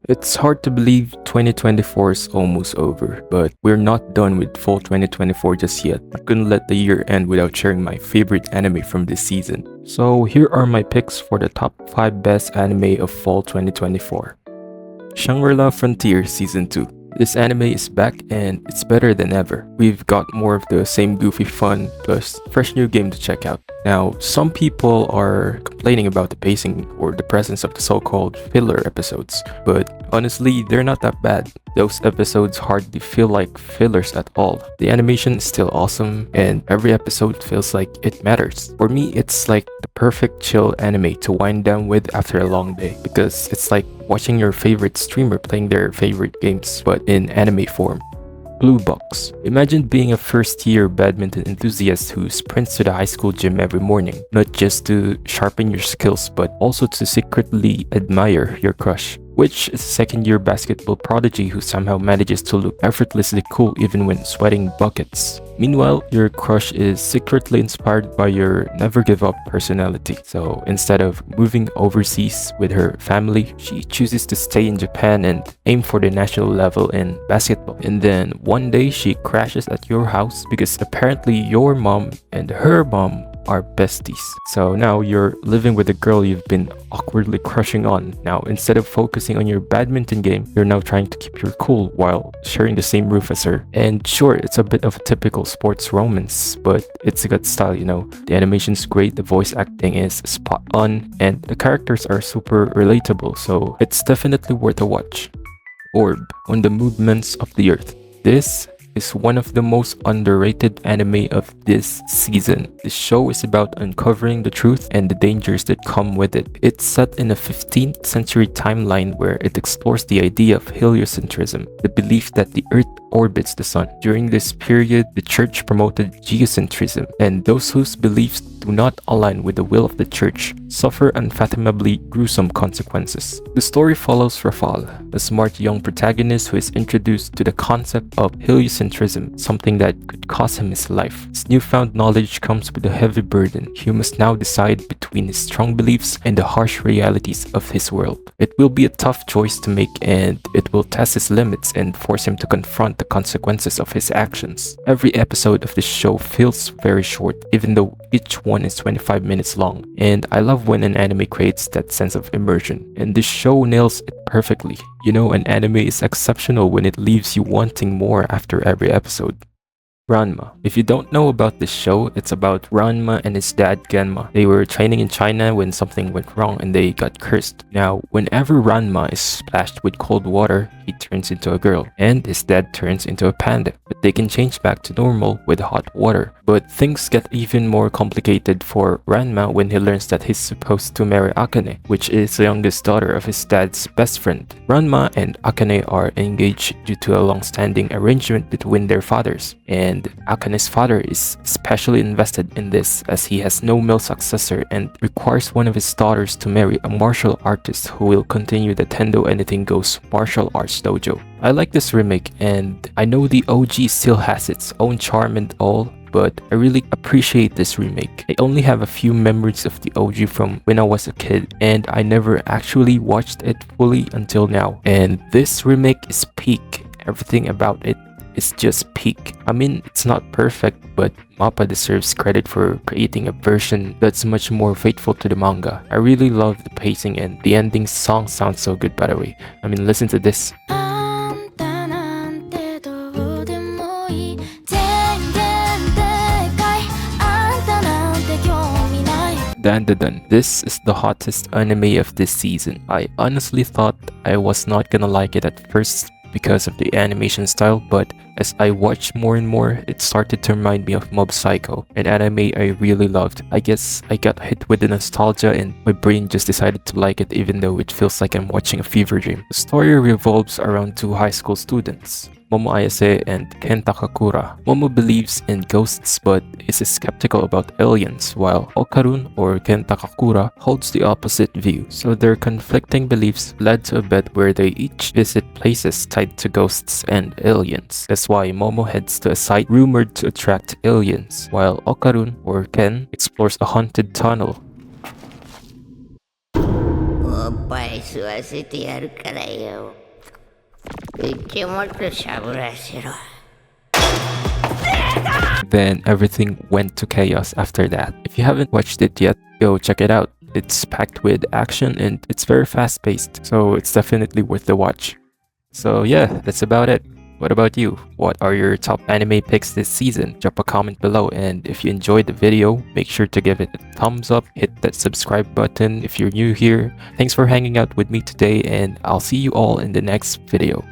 It's hard to believe 2024 is almost over, but we're not done with fall 2024 just yet. I couldn't let the year end without sharing my favorite anime from this season. So here are my picks for the top 5 best anime of fall 2024. Shangri-La Frontier Season 2. This anime is back and it's better than ever. We've got more of the same goofy fun plus fresh new game to check out. Now, some people are complaining about the pacing or the presence of the so-called filler episodes, but honestly, they're not that bad. Those episodes hardly feel like fillers at all. The animation is still awesome and every episode feels like it matters. For me, it's like the perfect chill anime to wind down with after a long day because it's like watching your favorite streamer playing their favorite games but in anime form. Blue Box. Imagine being a first-year badminton enthusiast who sprints to the high school gym every morning, not just to sharpen your skills but also to secretly admire your crush, which is a second-year basketball prodigy who somehow manages to look effortlessly cool even when sweating buckets. Meanwhile, your crush is secretly inspired by your never-give-up personality. So instead of moving overseas with her family, she chooses to stay in Japan and aim for the national level in basketball. And then one day she crashes at your house because apparently your mom and her mom are besties. So now you're living with a girl you've been awkwardly crushing on. Now, instead of focusing on your badminton game, you're now trying to keep your cool while sharing the same roof as her. And sure, it's a bit of a typical sports romance, but it's got style, you know. The animation's great, the voice acting is spot on, and the characters are super relatable, so it's definitely worth a watch. Orb, on the movements of the earth. This is one of the most underrated anime of this season. The show is about uncovering the truth and the dangers that come with it. It's set in a 15th century timeline where it explores the idea of heliocentrism, the belief that the earth orbits the sun. During this period, the church promoted geocentrism, and those whose beliefs do not align with the will of the church suffer unfathomably gruesome consequences. The story follows Rafal, a smart young protagonist who is introduced to the concept of heliocentrism, something that could cost him his life. His newfound knowledge comes with a heavy burden. He must now decide between his strong beliefs and the harsh realities of his world. It will be a tough choice to make, and it will test his limits and force him to confront the consequences of his actions. Every episode of this show feels very short, even though each one is 25 minutes long, and I love when an anime creates that sense of immersion, and this show nails it perfectly. You know, an anime is exceptional when it leaves you wanting more after every episode. Ranma. If you don't know about this show, it's about Ranma and his dad Genma. They were training in China when something went wrong and they got cursed. Now, whenever Ranma is splashed with cold water, he turns into a girl, and his dad turns into a panda. But they can change back to normal with hot water. But things get even more complicated for Ranma when he learns that he's supposed to marry Akane, which is the youngest daughter of his dad's best friend. Ranma and Akane are engaged due to a long-standing arrangement between their fathers, and Akane's father is especially invested in this as he has no male successor and requires one of his daughters to marry a martial artist who will continue the Tendo Anything Goes martial arts dojo. I like this remake, and I know the OG still has its own charm and all, but I really appreciate this remake. I only have a few memories of the OG from when I was a kid, and I never actually watched it fully until now. And this remake is peak. Everything about it is just peak. I mean, it's not perfect, but MAPPA deserves credit for creating a version that's much more faithful to the manga. I really love the pacing, and the ending song sounds so good, by the way. I mean, listen to this. Dandadan. This is the hottest anime of this season. I honestly thought I was not gonna like it at first because of the animation style, but as I watched more and more, it started to remind me of Mob Psycho, an anime I really loved. I guess I got hit with the nostalgia and my brain just decided to like it even though it feels like I'm watching a fever dream. The story revolves around two high school students, Momo Ayase and Ken Takakura. Momo believes in ghosts but is skeptical about aliens, while Okarun or Ken Takakura holds the opposite view. So their conflicting beliefs led to a bet where they each visit places tied to ghosts and aliens. That's why Momo heads to a site rumored to attract aliens, while Okarun or Ken explores a haunted tunnel. バイスはせてやるからよ。口もっとしゃぶらせろ。Then everything went to chaos after that. If you haven't watched it yet, go check it out. It's packed with action and it's very fast paced, so it's definitely worth the watch. So yeah, that's about it. What about you? What are your top anime picks this season? Drop a comment below, and if you enjoyed the video, make sure to give it a thumbs up, hit that subscribe button if you're new here. Thanks for hanging out with me today, and I'll see you all in the next video.